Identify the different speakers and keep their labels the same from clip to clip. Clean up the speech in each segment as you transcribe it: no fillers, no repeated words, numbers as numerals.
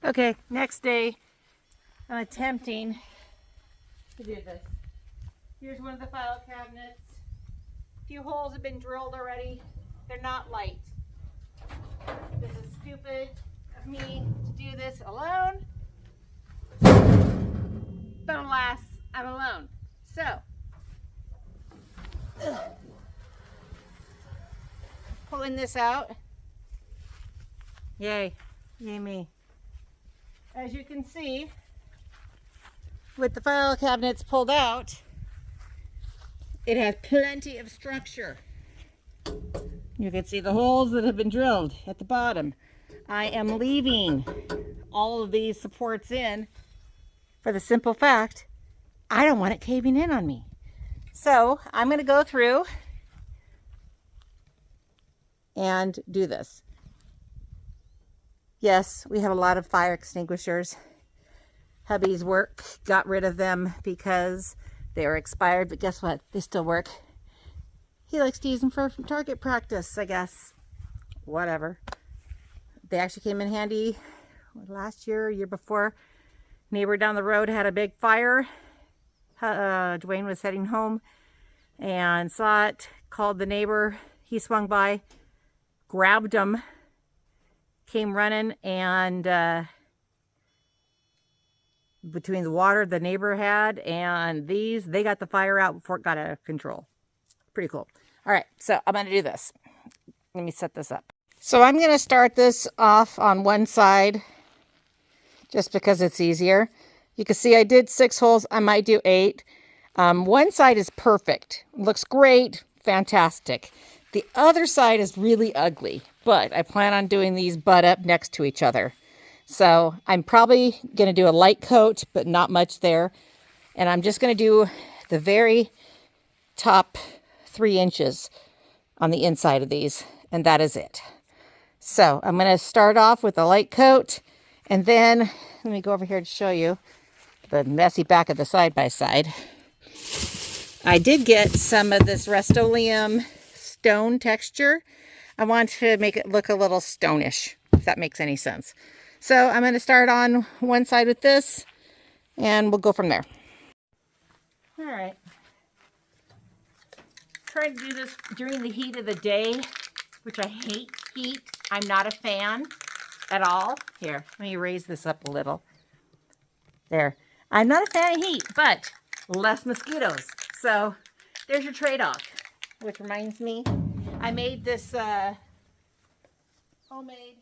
Speaker 1: Okay, next day, I'm attempting to do this. Here's one of the file cabinets. A few holes have been drilled already. They're not light. This is stupid of me to do this alone. But alas, I'm alone. So, pulling this out. Yay, yay me. As you can see, with the file cabinets pulled out, it has plenty of structure. You can see the holes that have been drilled at the bottom. I am leaving all of these supports in for the simple fact I don't want it caving in on me. So I'm going to go through and do this. Yes, we have a lot of fire extinguishers. Hubby's work got rid of them because they were expired, but guess what? They still work. He likes to use them for target practice, I guess. Whatever. They actually came in handy last year, year before. Neighbor down the road had a big fire. Dwayne was heading home and saw it, called the neighbor. He swung by, grabbed them, came running, and between the water the neighbor had and these, they got the fire out before it got out of control. Pretty cool. All right, so I'm going to do this. Let me set this up. So I'm going to start this off on one side just because it's easier. You can see I did 6 holes. I might do 8. One side is perfect. Looks great. Fantastic. The other side is really ugly, but I plan on doing these butt up next to each other. So I'm probably going to do a light coat, but not much there. And I'm just going to do the very top 3 inches on the inside of these, and that is it. So I'm going to start off with a light coat, and then let me go over here to show you the messy back of the side-by-side. I did get some of this Rust-Oleum stone texture. I want to make it look a little stonish, if that makes any sense. So I'm going to start on one side with this, and we'll go from there. All right. Try to do this during the heat of the day, which I hate heat. I'm not a fan at all. Here, let me raise this up a little. There. I'm not a fan of heat, but less mosquitoes. So there's your trade-off. Which reminds me, I made this homemade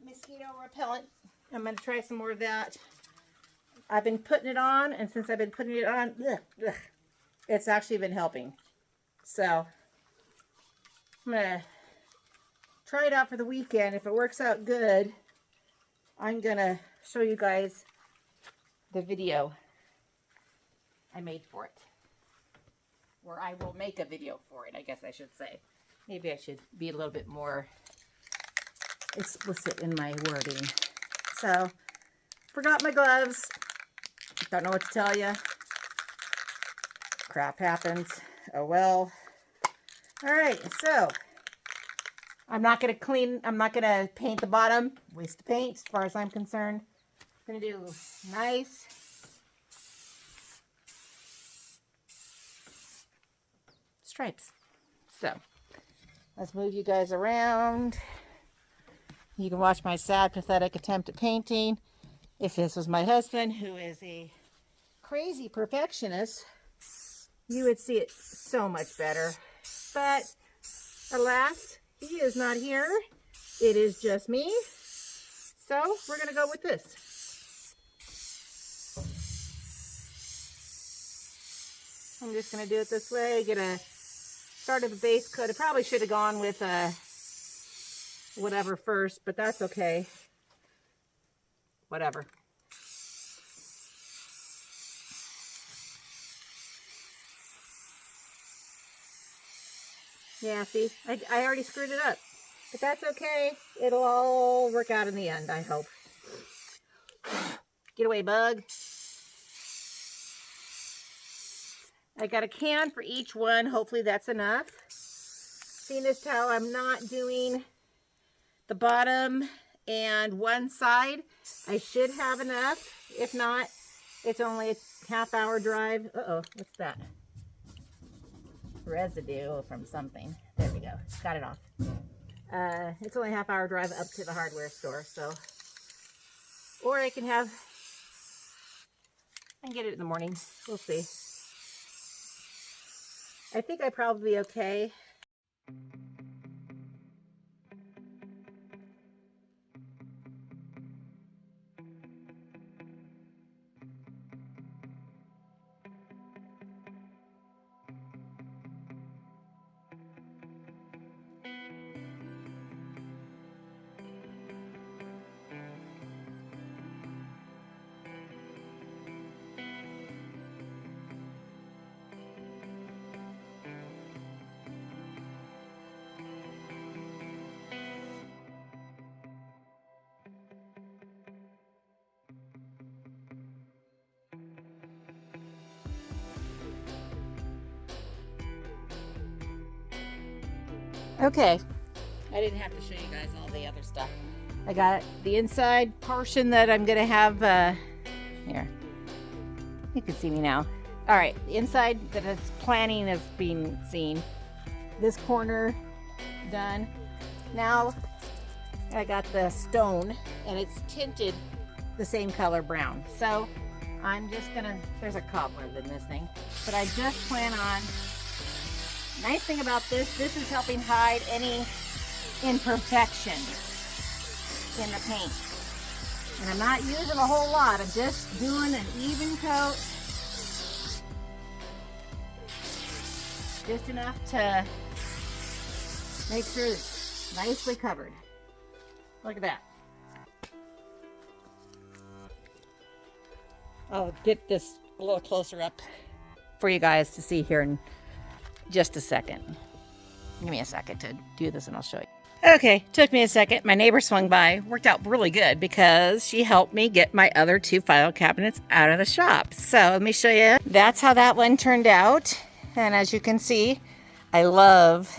Speaker 1: mosquito repellent. I'm going to try some more of that. I've been putting it on, and since I've been putting it on, it's actually been helping. So I'm going to try it out for the weekend. If it works out good, I'm going to show you guys the video I made for it. Or I will make a video for it, I guess I should say. Maybe I should be a little bit more explicit in my wording. So, forgot my gloves. Don't know what to tell you. Crap happens. Oh well. Alright, so I'm not going to paint the bottom. Waste of paint as far as I'm concerned. I'm going to do nice stripes. So, let's move you guys around. You can watch my sad, pathetic attempt at painting. If this was my husband, who is a crazy perfectionist, you would see it so much better. But, alas, he is not here. It is just me. So, we're going to go with this. I'm just going to do it this way. Get a start of a base coat. I probably should have gone with whatever first, but that's okay. Whatever. Yeah, see, I already screwed it up. But that's okay. It'll all work out in the end, I hope. Get away, bug. I got a can for each one. Hopefully that's enough. Seeing as how I'm not doing the bottom and one side. I should have enough. If not, it's only a half-hour drive. Uh-oh, what's that? Residue from something. There we go. Got it off. It's only a half-hour drive up to the hardware store, so. Or I can get it in the morning. We'll see. I think I'd probably be okay. Okay, I didn't have to show you guys all the other stuff. I got the inside portion that I'm gonna have, here, you can see me now. All right, the inside that is planning is being seen. This corner done. Now I got the stone and it's tinted the same color brown. So I'm just gonna, there's a cobweb in this thing, but I just plan on, nice thing about this is helping hide any imperfection in the paint. And I'm not using a whole lot. I'm just doing an even coat. Just enough to make sure it's nicely covered. Look at that. I'll get this a little closer up for you guys to see here in just a second. Give me a second to do this and I'll show you. Okay, took me a second. My neighbor swung by. Worked out really good because she helped me get my other two file cabinets out of the shop. So let me show you. That's how that one turned out. And as you can see, I love,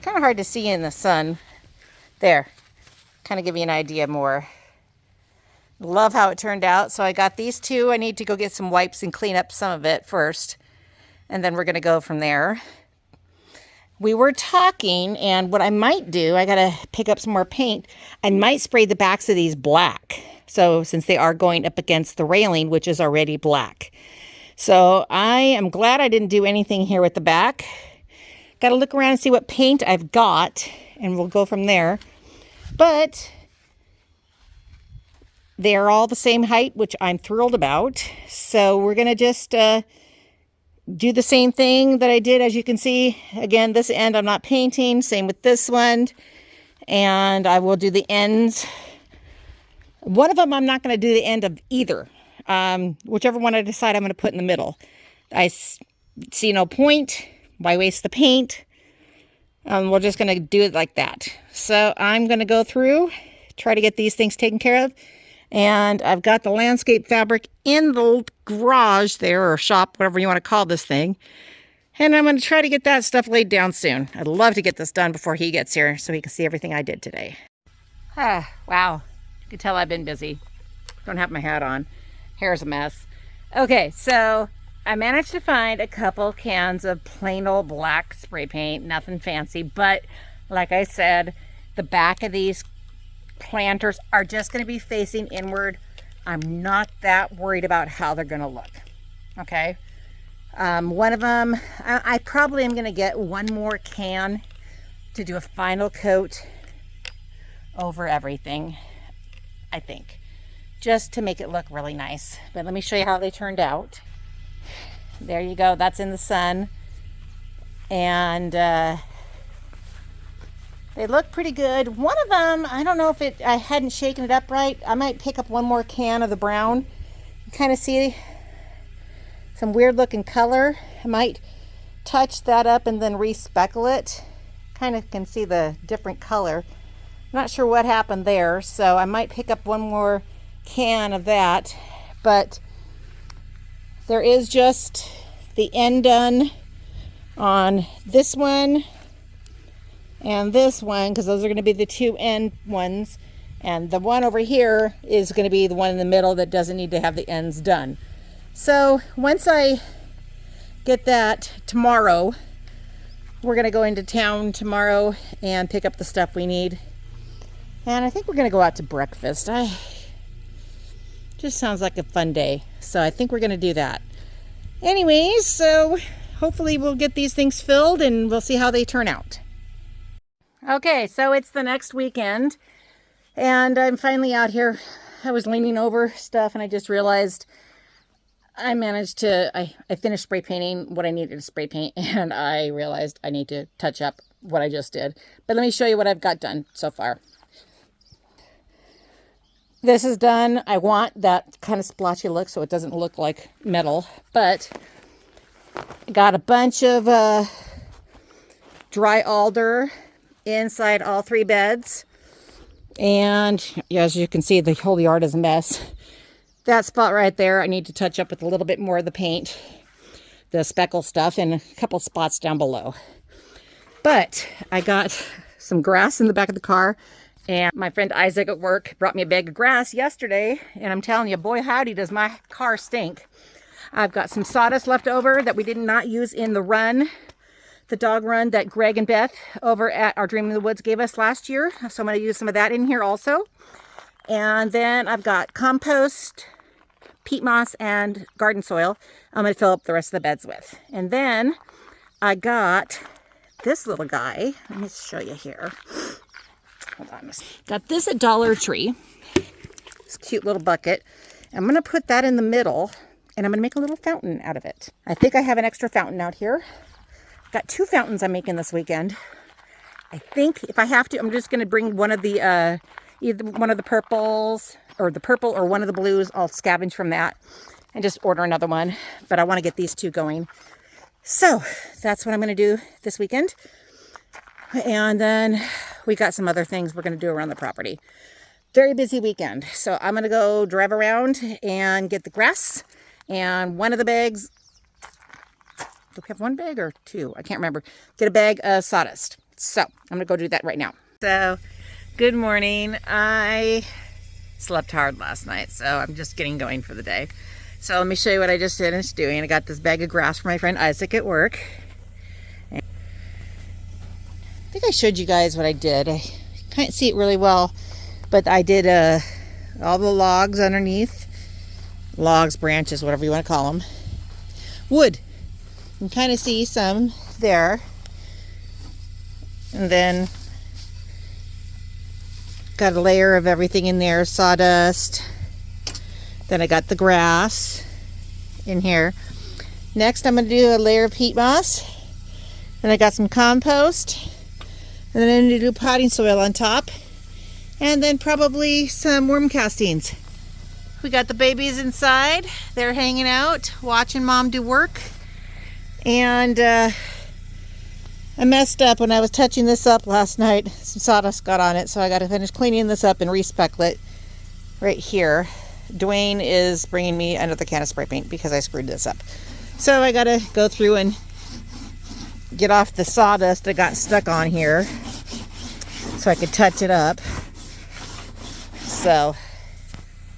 Speaker 1: kind of hard to see in the sun. There, kind of give you an idea more. Love how it turned out. So I got these two. I need to go get some wipes and clean up some of it first. And then we're going to go from there. We were talking, and what I might do, I got to pick up some more paint. I might spray the backs of these black. So since they are going up against the railing, which is already black. So I am glad I didn't do anything here with the back. Got to look around and see what paint I've got, and we'll go from there. But they're all the same height, which I'm thrilled about. So we're going to just do the same thing that I did. As you can see, again, this end I'm not painting. Same with this one. And I will do the ends. One of them I'm not going to do the end of either. Whichever one I decide I'm going to put in the middle. I see no point. Why waste the paint? We're just going to do it like that. So I'm going to go through, try to get these things taken care of. And I've got the landscape fabric in the garage there, or shop, whatever you want to call this thing. And I'm going to try to get that stuff laid down soon. I'd love to get this done before he gets here so he can see everything I did today. Wow. You can tell I've been busy. Don't have my hat on. Hair's a mess. Okay, so I managed to find a couple cans of plain old black spray paint. Nothing fancy, but like I said, the back of these planters are just going to be facing inward. I'm not that worried about how they're going to look. Okay. One of them, I probably am going to get one more can to do a final coat over everything, I think, just to make it look really nice. But let me show you how they turned out. There you go. That's in the sun. And they look pretty good. One of them, I don't know if I hadn't shaken it up right. I might pick up one more can of the brown. You kind of see some weird looking color. I might touch that up and then re-speckle it. Kind of can see the different color. I'm not sure what happened there, so I might pick up one more can of that. But there is just the end done on this one and this one, because those are going to be the two end ones. And the one over here is going to be the one in the middle that doesn't need to have the ends done. So once I get that tomorrow, we're going to go into town tomorrow and pick up the stuff we need. And I think we're going to go out to breakfast. Just sounds like a fun day. So I think we're going to do that. Anyways, so hopefully we'll get these things filled and we'll see how they turn out. Okay, so it's the next weekend and I'm finally out here. I was leaning over stuff and I just realized I finished spray painting what I needed to spray paint, and I realized I need to touch up what I just did. But let me show you what I've got done so far. This is done. I want that kind of splotchy look so it doesn't look like metal, but I got a bunch of dry alder inside all 3 beds. And as you can see, the whole yard is a mess. That spot right there, I need to touch up with a little bit more of the paint, the speckle stuff, and a couple spots down below. But I got some grass in the back of the car, and my friend Isaac at work brought me a bag of grass yesterday, and I'm telling you, boy howdy, does my car stink. I've got some sawdust left over that we did not use in the run, the dog run that Greg and Beth over at our Dream in the Woods gave us last year. So I'm going to use some of that in here also. And then I've got compost, peat moss, and garden soil I'm going to fill up the rest of the beds with. And then I got this little guy. Let me show you here. Hold on. Got this at Dollar Tree. This cute little bucket. I'm going to put that in the middle, and I'm going to make a little fountain out of it. I think I have an extra fountain out here. Got 2 fountains I'm making this weekend. I think if I have to, I'm just going to bring one of the either one of the purples or the purple or one of the blues. I'll scavenge from that and just order another one. But I want to get these 2 going. So that's what I'm going to do this weekend. And then we got some other things we're going to do around the property. Very busy weekend. So I'm going to go drive around and get the grass and one of the bags. Do we have 1 bag or 2? I can't remember. Get a bag of sawdust. So I'm going to go do that right now. So good morning. I slept hard last night, so I'm just getting going for the day. So let me show you what I just finished doing. I got this bag of grass for my friend Isaac at work. And I think I showed you guys what I did. I can't see it really well, but I did all the logs underneath. Logs, branches, whatever you want to call them. Wood. You can kind of see some there. And then got a layer of everything in there, sawdust. Then I got the grass in here. Next I'm going to do a layer of peat moss. Then I got some compost. And then I'm going to do potting soil on top. And then probably some worm castings. We got the babies inside. They're hanging out, watching Mom do work. And I messed up when I was touching this up last night. Some sawdust got on it, so I got to finish cleaning this up and respeckle it right here. Dwayne is bringing me another can of spray paint because I screwed this up. So I got to go through and get off the sawdust that got stuck on here so I could touch it up. So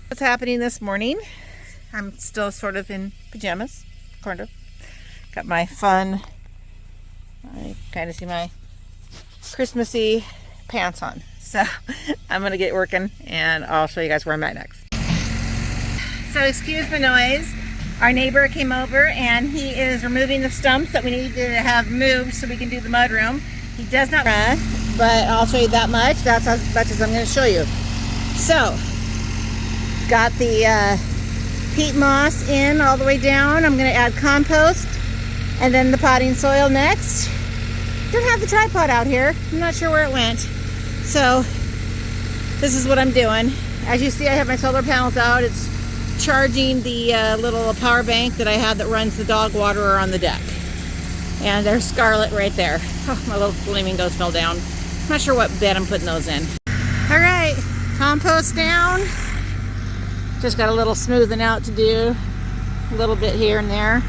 Speaker 1: what's happening this morning? I'm still sort of in pajamas, kind of. Got my fun, I kind of see my Christmassy pants on. So I'm going to get working and I'll show you guys where I'm at next. So excuse the noise. Our neighbor came over and he is removing the stumps that we need to have moved so we can do the mudroom. He does not run, but I'll show you that much. That's as much as I'm going to show you. So, got the peat moss in all the way down. I'm going to add compost. And then the potting soil next. Don't have the tripod out here. I'm not sure where it went. So this is what I'm doing. As you see, I have my solar panels out. It's charging the little power bank that I have that runs the dog waterer on the deck. And there's Scarlet right there. Oh, my little flamingos fell down. I'm not sure what bed I'm putting those in. All right, compost down. Just got a little smoothing out to do. A little bit here and there.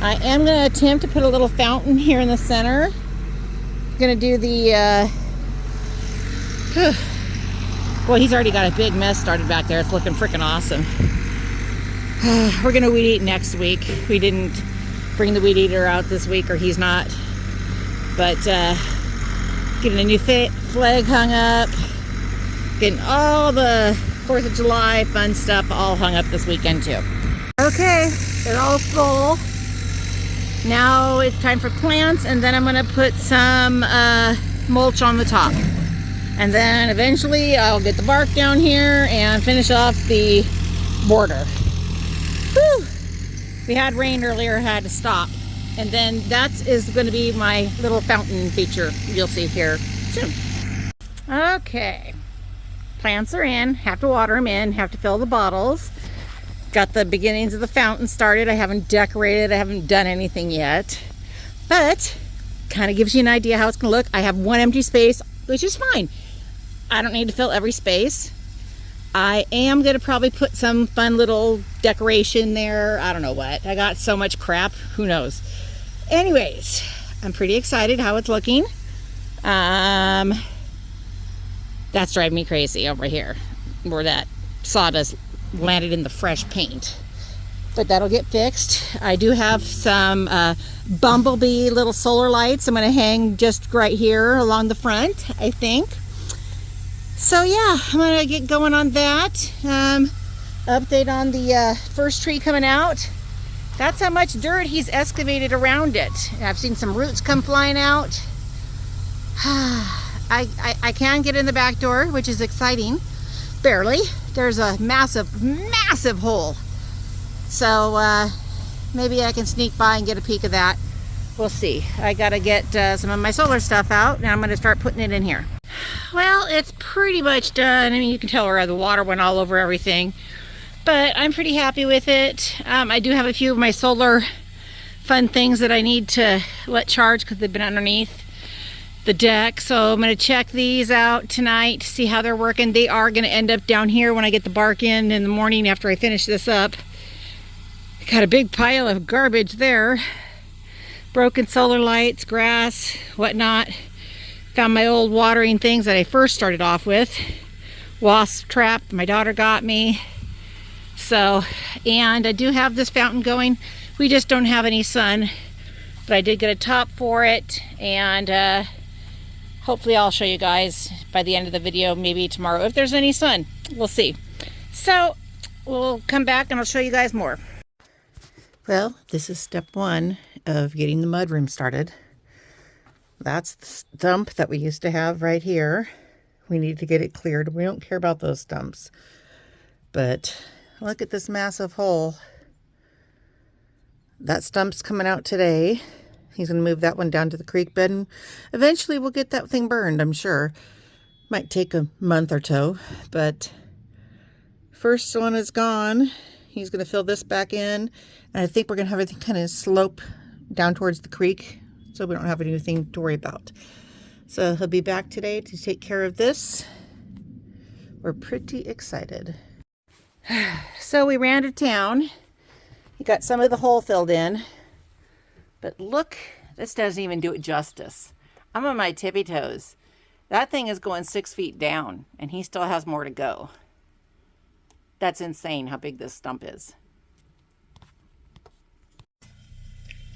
Speaker 1: I am going to attempt to put a little fountain here in the center. I'm going to do the Well, he's already got a big mess started back there. It's looking freaking awesome. We're gonna weed eat next week. We didn't bring the weed eater out this week, or he's not. But getting a new flag hung up, getting all the 4th of July fun stuff all hung up this weekend too. Okay, they're all full. Now it's time for plants, and then I'm gonna put some mulch on the top. And then eventually I'll get the bark down here and finish off the border. Whew. We had rain earlier, had to stop. And then that is going to be my little fountain feature you'll see here soon. Okay, plants are in, have to water them in, have to fill the bottles. Got the beginnings of the fountain started. I haven't decorated, I haven't done anything yet. But kind of gives you an idea how it's going to look. I have one empty space, which is fine. I don't need to fill every space. I am going to probably put some fun little decoration there. I don't know what. I got so much crap. Who knows? Anyways, I'm pretty excited how it's looking. That's driving me crazy over here where that sawdust landed in the fresh paint. But that'll get fixed. I do have some bumblebee little solar lights I'm going to hang just right here along the front, I think. So yeah, I'm gonna get going on that. Update on the first tree coming out. That's how much dirt he's excavated around it. I've seen some roots come flying out. I can get in the back door, which is exciting. Barely. There's a massive, massive hole. So maybe I can sneak by and get a peek of that. We'll see. I gotta get some of my solar stuff out, and I'm gonna start putting it in here. Well, it's pretty much done. I mean, you can tell where the water went all over everything, but I'm pretty happy with it. I do have a few of my solar fun things that I need to let charge because they've been underneath the deck. So I'm going to check these out tonight, see how they're working. They are going to end up down here when I get the bark in the morning after I finish this up. Got a big pile of garbage there. Broken solar lights, grass, whatnot. Found my old watering things that I first started off with. Wasp trap my daughter got me. So, and I do have this fountain going. We just don't have any sun, but I did get a top for it, and hopefully I'll show you guys by the end of the video, maybe tomorrow if there's any sun. We'll see. So we'll come back and I'll show you guys more. Well, this is step one of getting the mudroom started. That's the stump that we used to have right here. We need to get it cleared. We don't care about those stumps. But look at this massive hole. That stump's coming out today. He's going to move that one down to the creek bed, and eventually we'll get that thing burned, I'm sure. Might take a month or so, but first one is gone. He's going to fill this back in, and I think we're going to have everything kind of slope down towards the creek, so we don't have anything to worry about. So he'll be back today to take care of this. We're pretty excited. So we ran to town. We got some of the hole filled in. But look, this doesn't even do it justice. I'm on my tippy toes. That thing is going 6 feet down, and he still has more to go. That's insane how big this stump is.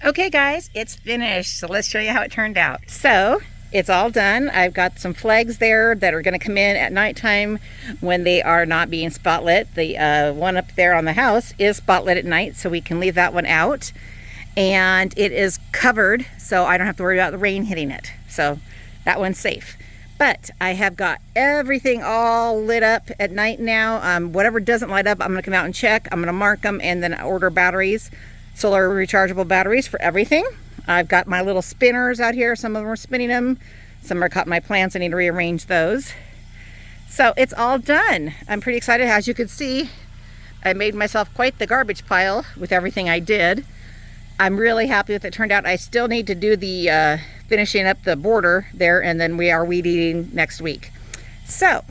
Speaker 1: Okay guys, it's finished. So let's show you how it turned out. So it's all done. I've got some flags there that are going to come in at nighttime when they are not being spotlit. The one up there on the house is spotlit at night, so we can leave that one out. And it is covered, so I don't have to worry about the rain hitting it. So that one's safe. But I have got everything all lit up at night now. Whatever doesn't light up, I'm going to come out and check. I'm going to mark them and then order batteries, solar rechargeable batteries for everything. I've got my little spinners out here. Some of them are spinning them. Some are caught in my plants. I need to rearrange those. So it's all done. I'm pretty excited. As you can see, I made myself quite the garbage pile with everything I did. I'm really happy with it turned out. I still need to do the finishing up the border there, and then we are weed eating next week. So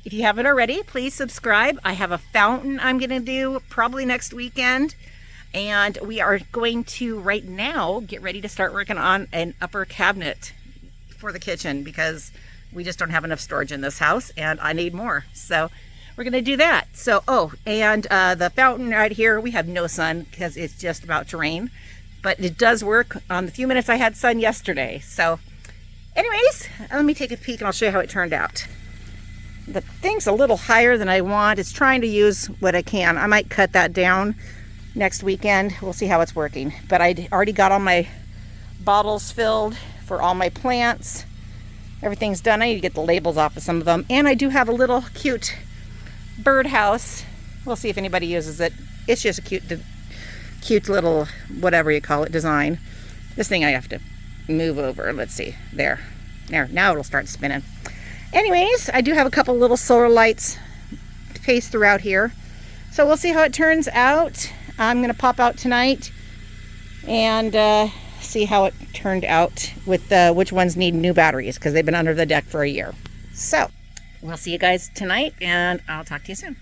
Speaker 1: if you haven't already, please subscribe. I have a fountain I'm going to do probably next weekend. And we are going to right now get ready to start working on an upper cabinet for the kitchen, because We just don't have enough storage in this house, and I need more. So we're going to do that. So, oh, and the fountain right here, we have no sun because it's just about to rain. But it does work on the few minutes I had sun yesterday. So anyways, let me take a peek and I'll show you how it turned out. The thing's a little higher than I want. It's trying to use what I can. I might cut that down next weekend. We'll see how it's working. But I already got all my bottles filled for all my plants. Everything's done. I need to get the labels off of some of them. And I do have a little cute birdhouse. We'll see if anybody uses it. It's just a cute little, whatever you call it, design. This thing I have to move over. Let's see. There. Now it'll start spinning. Anyways, I do have a couple little solar lights pasted throughout here. So we'll see how it turns out. I'm going to pop out tonight and see how it turned out with which ones need new batteries, because they've been under the deck for a year. So we'll see you guys tonight, and I'll talk to you soon.